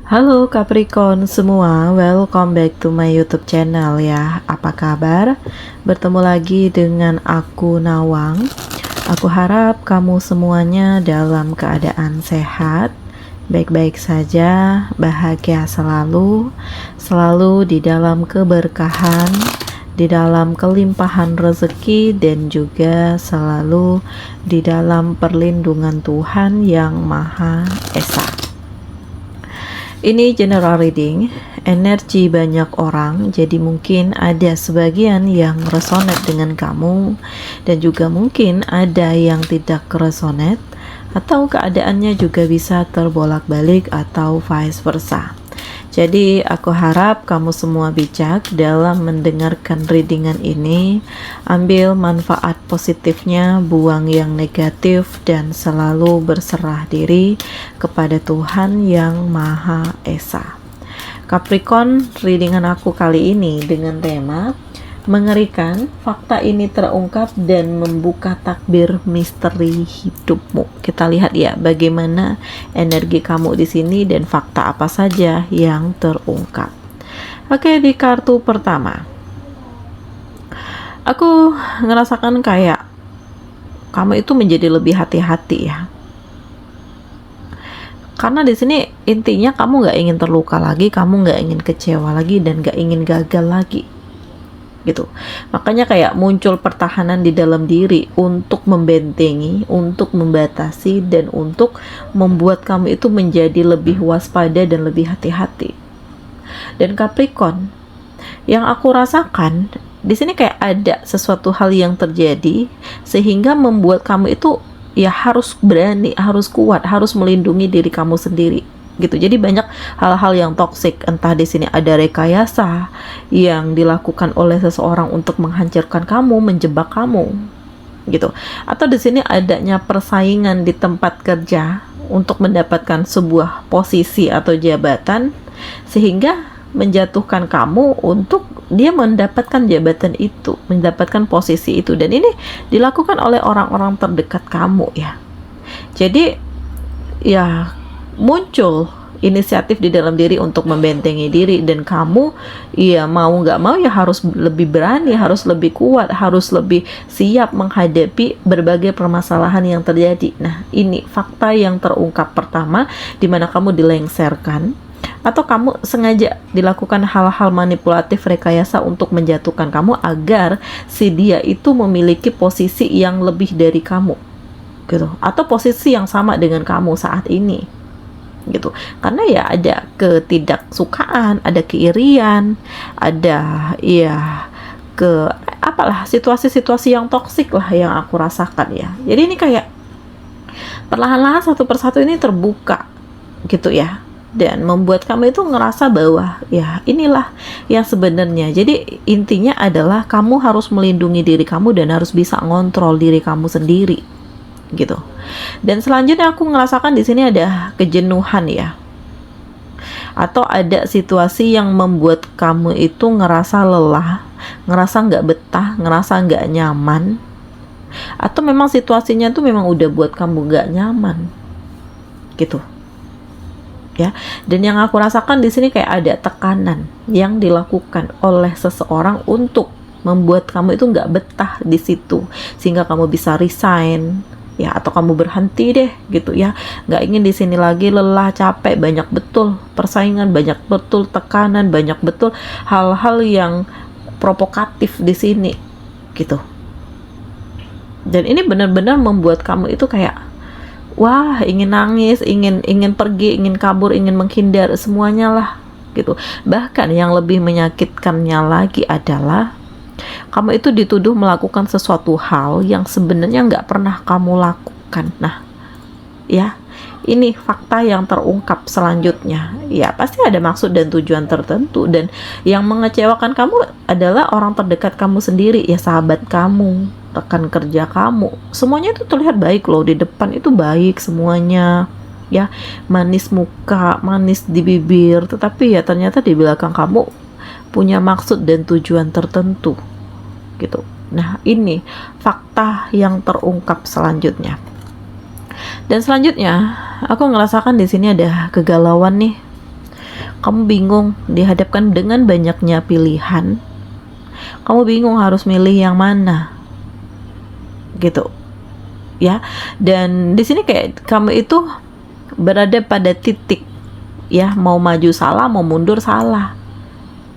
Halo Capricorn semua, welcome back to my YouTube channel ya. Apa kabar? Bertemu lagi dengan aku Nawang. Aku harap kamu semuanya dalam keadaan sehat, baik-baik saja, bahagia selalu, selalu di dalam keberkahan, di dalam kelimpahan rezeki, dan juga selalu di dalam perlindungan Tuhan Yang Maha Esa. Ini general reading, energi banyak orang, jadi mungkin ada sebagian yang resonate dengan kamu, dan juga mungkin ada yang tidak resonate, atau keadaannya juga bisa terbolak-balik atau vice versa. Jadi aku harap kamu semua bijak dalam mendengarkan readingan ini, ambil manfaat positifnya, buang yang negatif, dan selalu berserah diri kepada Tuhan Yang Maha Esa. Capricorn, readingan aku kali ini dengan tema mengerikan, fakta ini terungkap dan membuka takbir misteri hidupmu. Kita lihat ya bagaimana energi kamu di sini dan fakta apa saja yang terungkap. Oke, di kartu pertama, aku ngerasakan kayak kamu itu menjadi lebih hati-hati ya. Karena di sini intinya kamu nggak ingin terluka lagi, kamu nggak ingin kecewa lagi, dan nggak ingin gagal lagi. Gitu. Makanya kayak muncul pertahanan di dalam diri untuk membentengi, untuk membatasi, dan untuk membuat kamu itu menjadi lebih waspada dan lebih hati-hati. Dan Capricorn, yang aku rasakan di sini kayak ada sesuatu hal yang terjadi sehingga membuat kamu itu ya harus berani, harus kuat, harus melindungi diri kamu sendiri. Gitu. Jadi banyak hal-hal yang toksik, entah di sini ada rekayasa yang dilakukan oleh seseorang untuk menghancurkan kamu, menjebak kamu, gitu. Atau di sini adanya persaingan di tempat kerja untuk mendapatkan sebuah posisi atau jabatan sehingga menjatuhkan kamu untuk dia mendapatkan jabatan itu, mendapatkan posisi itu, dan ini dilakukan oleh orang-orang terdekat kamu ya. Jadi ya muncul inisiatif di dalam diri untuk membentengi diri, dan kamu ya mau nggak mau ya harus lebih berani, harus lebih kuat, harus lebih siap menghadapi berbagai permasalahan yang terjadi. Nah, ini fakta yang terungkap pertama, di mana kamu dilengsarkan atau kamu sengaja dilakukan hal-hal manipulatif, rekayasa untuk menjatuhkan kamu agar si dia itu memiliki posisi yang lebih dari kamu, gitu, atau posisi yang sama dengan kamu saat ini, gitu. Karena ya ada ketidaksukaan, ada keirian, ada ya apalah situasi-situasi yang toksik lah yang aku rasakan ya. Jadi ini kayak perlahan-lahan satu persatu ini terbuka gitu ya, dan membuat kamu itu ngerasa bahwa ya inilah yang sebenarnya. Jadi intinya adalah kamu harus melindungi diri kamu dan harus bisa ngontrol diri kamu sendiri, gitu. Dan selanjutnya aku ngerasakan di sini ada kejenuhan ya, atau ada situasi yang membuat kamu itu ngerasa lelah, ngerasa nggak betah, ngerasa nggak nyaman, atau memang situasinya tuh memang udah buat kamu nggak nyaman, gitu ya. Dan yang aku rasakan di sini kayak ada tekanan yang dilakukan oleh seseorang untuk membuat kamu itu nggak betah di situ, sehingga kamu bisa resign ya, atau kamu berhenti deh gitu ya, nggak ingin di sini lagi, lelah, capek, banyak betul persaingan, banyak betul tekanan, banyak betul hal-hal yang provokatif di sini gitu. Dan ini benar-benar membuat kamu itu kayak wah, ingin nangis, ingin pergi, ingin kabur, ingin menghindar, semuanya lah gitu. Bahkan yang lebih menyakitkannya lagi adalah kamu itu dituduh melakukan sesuatu hal yang sebenarnya nggak pernah kamu lakukan. Nah, ya, ini fakta yang terungkap selanjutnya. Ya, pasti ada maksud dan tujuan tertentu, dan yang mengecewakan kamu adalah orang terdekat kamu sendiri, ya sahabat kamu, rekan kerja kamu. Semuanya itu terlihat baik loh, di depan itu baik semuanya. Ya, manis muka, manis di bibir, tetapi ya ternyata di belakang kamu punya maksud dan tujuan tertentu, gitu. Nah, ini fakta yang terungkap selanjutnya. Dan selanjutnya, aku ngerasakan di sini ada kegalauan nih. Kamu bingung dihadapkan dengan banyaknya pilihan, kamu bingung harus milih yang mana, gitu ya. Dan di sini kayak kamu itu berada pada titik ya, mau maju salah, mau mundur salah,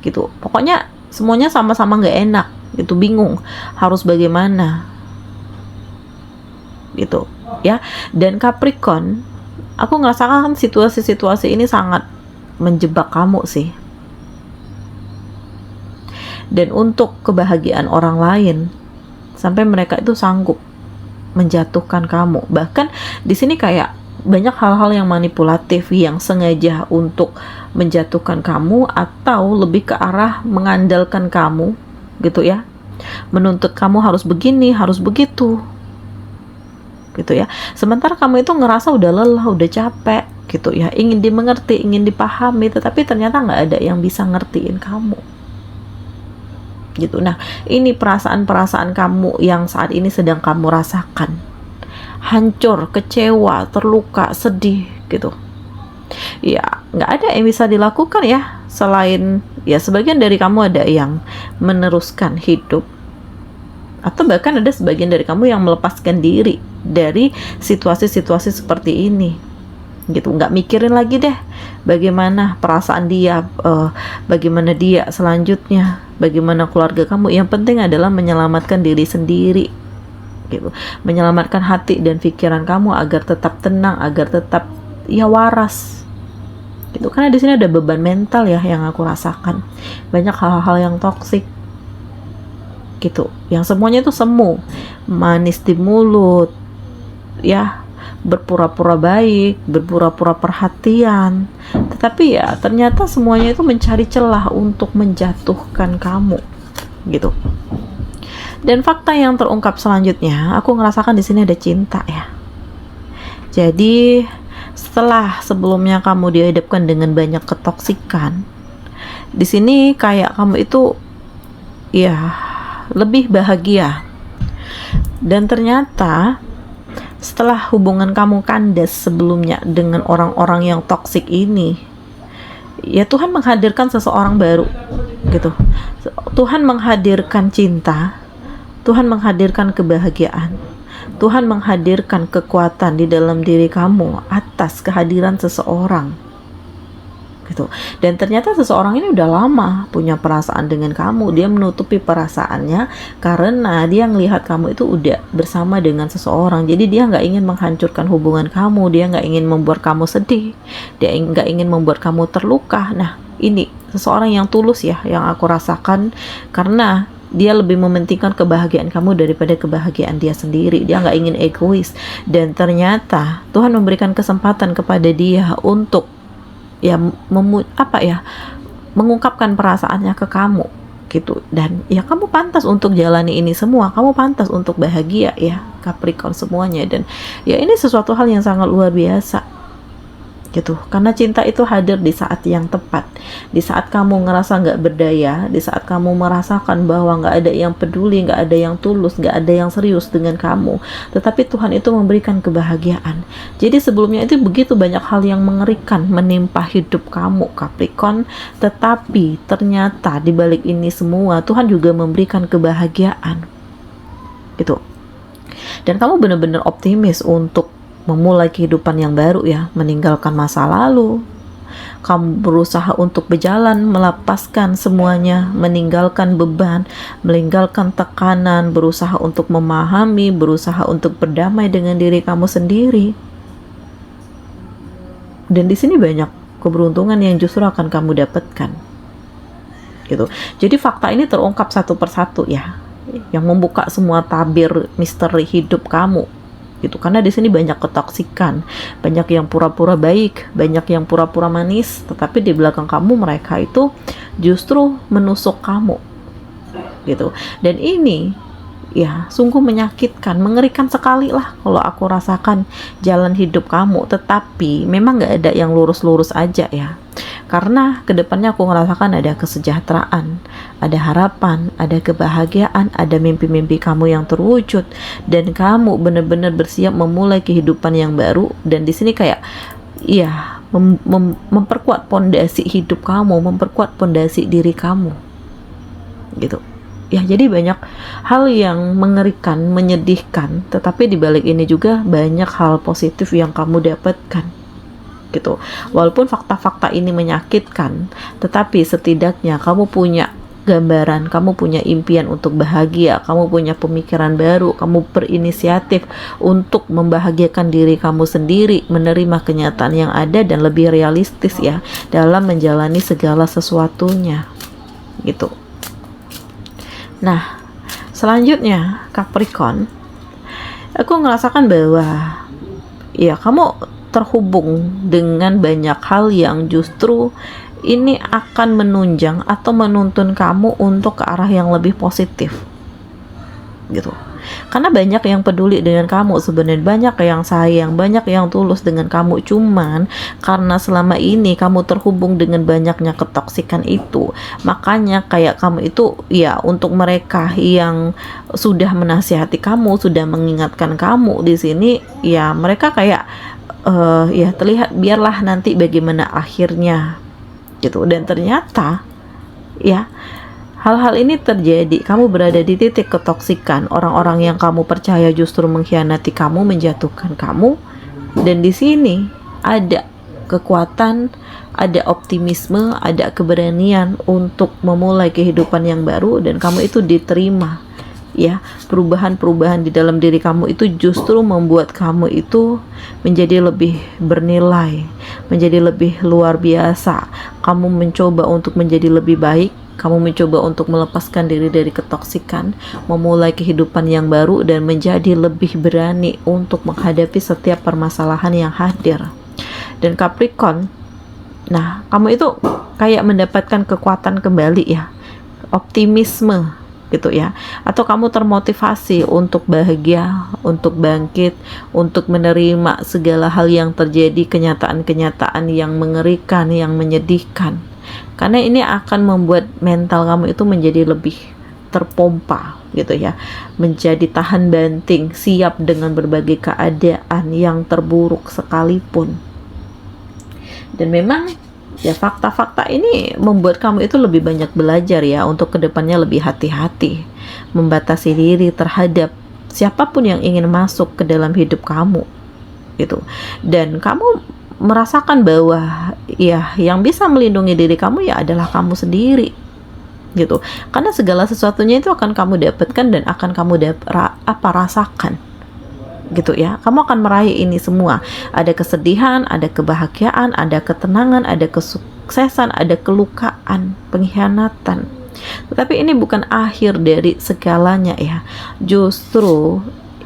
gitu. Pokoknya semuanya sama-sama nggak enak, gitu, bingung harus bagaimana, gitu ya. Dan Capricorn, aku ngerasakan situasi-situasi ini sangat menjebak kamu sih. Dan untuk kebahagiaan orang lain, sampai mereka itu sanggup menjatuhkan kamu. Bahkan di sini kayak banyak hal-hal yang manipulatif yang sengaja untuk menjatuhkan kamu, atau lebih ke arah mengandalkan kamu, gitu ya. Menuntut kamu harus begini, harus begitu, gitu ya. Sementara kamu itu ngerasa udah lelah, udah capek, gitu ya. Ingin dimengerti, ingin dipahami, tetapi ternyata nggak ada yang bisa ngertiin kamu, gitu. Nah, ini perasaan-perasaan kamu yang saat ini sedang kamu rasakan. Hancur, kecewa, terluka, sedih, gitu. Ya, nggak ada yang bisa dilakukan ya, selain ya sebagian dari kamu ada yang meneruskan hidup, atau bahkan ada sebagian dari kamu yang melepaskan diri dari situasi-situasi seperti ini, gitu. Nggak mikirin lagi deh bagaimana perasaan dia, bagaimana dia selanjutnya, bagaimana keluarga kamu. Yang penting adalah menyelamatkan diri sendiri, gitu. Menyelamatkan hati dan pikiran kamu agar tetap tenang, agar tetap ya waras, gitu. Karena di sini ada beban mental ya yang aku rasakan. Banyak hal-hal yang toksik, gitu, yang semuanya itu semu, manis di mulut ya, berpura-pura baik, berpura-pura perhatian, tetapi ya ternyata semuanya itu mencari celah untuk menjatuhkan kamu, gitu. Dan fakta yang terungkap selanjutnya, aku ngerasakan di sini ada cinta ya. Jadi setelah sebelumnya kamu dihadapkan dengan banyak ketoksikan, di sini kayak kamu itu ya lebih bahagia. Dan ternyata setelah hubungan kamu kandas sebelumnya dengan orang-orang yang toksik ini, ya Tuhan menghadirkan seseorang baru, gitu. Tuhan menghadirkan cinta, Tuhan menghadirkan kebahagiaan, Tuhan menghadirkan kekuatan di dalam diri kamu atas kehadiran seseorang, gitu. Dan ternyata seseorang ini udah lama punya perasaan dengan kamu. Dia menutupi perasaannya karena dia ngelihat kamu itu udah bersama dengan seseorang. Jadi dia nggak ingin menghancurkan hubungan kamu, dia nggak ingin membuat kamu sedih, dia nggak ingin membuat kamu terluka. Nah, ini seseorang yang tulus ya, yang aku rasakan, karena dia lebih mementingkan kebahagiaan kamu daripada kebahagiaan dia sendiri. Dia nggak ingin egois. Dan ternyata Tuhan memberikan kesempatan kepada dia untuk ya mengungkapkan perasaannya ke kamu, gitu. Dan ya kamu pantas untuk jalani ini semua, kamu pantas untuk bahagia ya Capricorn semuanya. Dan ya ini sesuatu hal yang sangat luar biasa, gitu. Karena cinta itu hadir di saat yang tepat, di saat kamu ngerasa nggak berdaya, di saat kamu merasakan bahwa nggak ada yang peduli, nggak ada yang tulus, nggak ada yang serius dengan kamu, tetapi Tuhan itu memberikan kebahagiaan. Jadi sebelumnya itu begitu banyak hal yang mengerikan menimpa hidup kamu Capricorn, tetapi ternyata di balik ini semua Tuhan juga memberikan kebahagiaan, gitu. Dan kamu benar-benar optimis untuk memulai kehidupan yang baru ya, meninggalkan masa lalu. Kamu berusaha untuk berjalan, melepaskan semuanya, meninggalkan beban, meninggalkan tekanan, berusaha untuk memahami, berusaha untuk berdamai dengan diri kamu sendiri. Dan di sini banyak keberuntungan yang justru akan kamu dapatkan, gitu. Jadi fakta ini terungkap satu persatu ya, yang membuka semua tabir misteri hidup kamu, gitu. Karena di sini banyak ketoksikan, banyak yang pura-pura baik, banyak yang pura-pura manis, tetapi di belakang kamu mereka itu justru menusuk kamu, gitu. Dan ini ya sungguh menyakitkan, mengerikan sekali lah kalau aku rasakan jalan hidup kamu. Tetapi memang gak ada yang lurus-lurus aja ya, karena kedepannya aku ngerasakan ada kesejahteraan, ada harapan, ada kebahagiaan, ada mimpi-mimpi kamu yang terwujud, dan kamu benar-benar bersiap memulai kehidupan yang baru. Dan di sini kayak ya memperkuat pondasi hidup kamu, memperkuat pondasi diri kamu, gitu. Ya, jadi banyak hal yang mengerikan, menyedihkan, tetapi di balik ini juga banyak hal positif yang kamu dapatkan, gitu. Walaupun fakta-fakta ini menyakitkan, tetapi setidaknya kamu punya gambaran, kamu punya impian untuk bahagia, kamu punya pemikiran baru, kamu berinisiatif untuk membahagiakan diri kamu sendiri, menerima kenyataan yang ada dan lebih realistis ya dalam menjalani segala sesuatunya, gitu. Nah, selanjutnya Capricorn, aku ngerasakan bahwa ya kamu terhubung dengan banyak hal yang justru ini akan menunjang atau menuntun kamu untuk ke arah yang lebih positif, gitu. Karena banyak yang peduli dengan kamu sebenarnya, banyak yang sayang, banyak yang tulus dengan kamu. Cuman karena selama ini kamu terhubung dengan banyaknya ketoksikan itu, makanya kayak kamu itu ya, untuk mereka yang sudah menasihati kamu, sudah mengingatkan kamu di sini, ya mereka kayak ya terlihat biarlah nanti bagaimana akhirnya, gitu. Dan ternyata ya hal-hal ini terjadi, kamu berada di titik ketoksikan, orang-orang yang kamu percaya justru mengkhianati kamu, menjatuhkan kamu. Dan di sini ada kekuatan, ada optimisme, ada keberanian untuk memulai kehidupan yang baru, dan kamu itu diterima. Ya, perubahan-perubahan di dalam diri kamu itu justru membuat kamu itu menjadi lebih bernilai, menjadi lebih luar biasa. Kamu mencoba untuk menjadi lebih baik, kamu mencoba untuk melepaskan diri dari ketoksikan, memulai kehidupan yang baru, dan menjadi lebih berani untuk menghadapi setiap permasalahan yang hadir. Dan Capricorn, nah kamu itu kayak mendapatkan kekuatan kembali ya, optimisme, gitu ya, atau kamu termotivasi untuk bahagia, untuk bangkit, untuk menerima segala hal yang terjadi, kenyataan-kenyataan yang mengerikan, yang menyedihkan. Karena ini akan membuat mental kamu itu menjadi lebih terpompa, gitu ya, menjadi tahan banting, siap dengan berbagai keadaan yang terburuk sekalipun. Dan memang ya fakta-fakta ini membuat kamu itu lebih banyak belajar ya, untuk kedepannya lebih hati-hati, membatasi diri terhadap siapapun yang ingin masuk ke dalam hidup kamu, gitu. Dan kamu merasakan bahwa ya yang bisa melindungi diri kamu ya adalah kamu sendiri, gitu. Karena segala sesuatunya itu akan kamu dapatkan dan akan kamu rasakan, gitu ya. Kamu akan meraih ini semua. Ada kesedihan, ada kebahagiaan, ada ketenangan, ada kesuksesan, ada kelukaan, pengkhianatan. Tetapi ini bukan akhir dari segalanya ya. Justru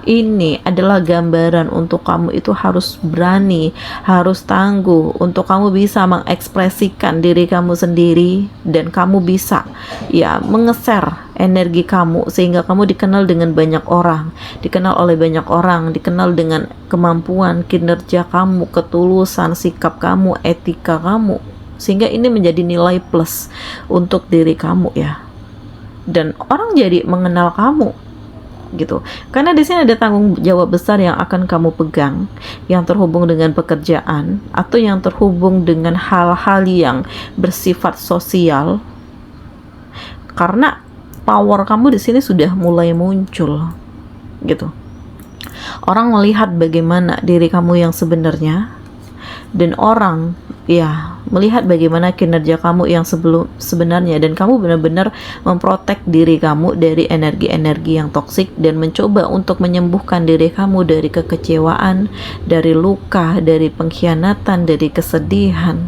ini adalah gambaran untuk kamu itu harus berani, harus tangguh, untuk kamu bisa mengekspresikan diri kamu sendiri, dan kamu bisa ya mengeser energi kamu sehingga kamu dikenal dengan banyak orang, dikenal oleh banyak orang, dikenal dengan kemampuan, kinerja kamu, ketulusan, sikap kamu, etika kamu, sehingga ini menjadi nilai plus untuk diri kamu ya. Dan orang jadi mengenal kamu, gitu. Karena di sini ada tanggung jawab besar yang akan kamu pegang, yang terhubung dengan pekerjaan atau yang terhubung dengan hal-hal yang bersifat sosial. Karena power kamu di sini sudah mulai muncul, gitu. Orang melihat bagaimana diri kamu yang sebenarnya, dan orang ya melihat bagaimana kinerja kamu yang sebenarnya, dan kamu benar-benar memprotek diri kamu dari energi-energi yang toksik, dan mencoba untuk menyembuhkan diri kamu dari kekecewaan, dari luka, dari pengkhianatan, dari kesedihan,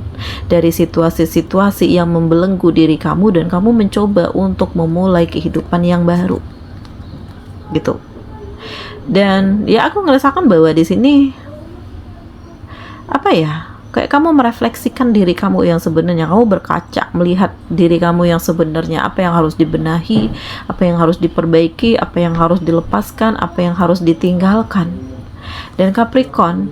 dari situasi-situasi yang membelenggu diri kamu, dan kamu mencoba untuk memulai kehidupan yang baru, gitu. Dan ya aku ngerasakan bahwa di sini apa ya, kayak kamu merefleksikan diri kamu yang sebenarnya, kamu berkaca melihat diri kamu yang sebenarnya, apa yang harus dibenahi, apa yang harus diperbaiki, apa yang harus dilepaskan, apa yang harus ditinggalkan. Dan Capricorn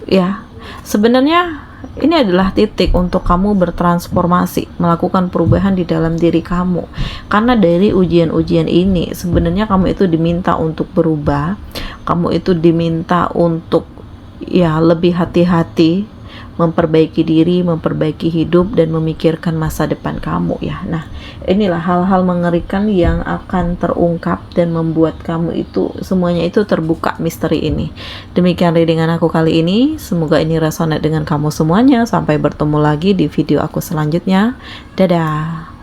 ya, sebenarnya ini adalah titik untuk kamu bertransformasi, melakukan perubahan di dalam diri kamu. Karena dari ujian-ujian ini sebenarnya kamu itu diminta untuk berubah, kamu itu diminta untuk ya lebih hati-hati, memperbaiki diri, memperbaiki hidup, dan memikirkan masa depan kamu ya. Nah, inilah hal-hal mengerikan yang akan terungkap dan membuat kamu itu semuanya itu terbuka misteri ini. Demikian readingan aku kali ini, semoga ini resonate dengan kamu semuanya. Sampai bertemu lagi di video aku selanjutnya. Dadah.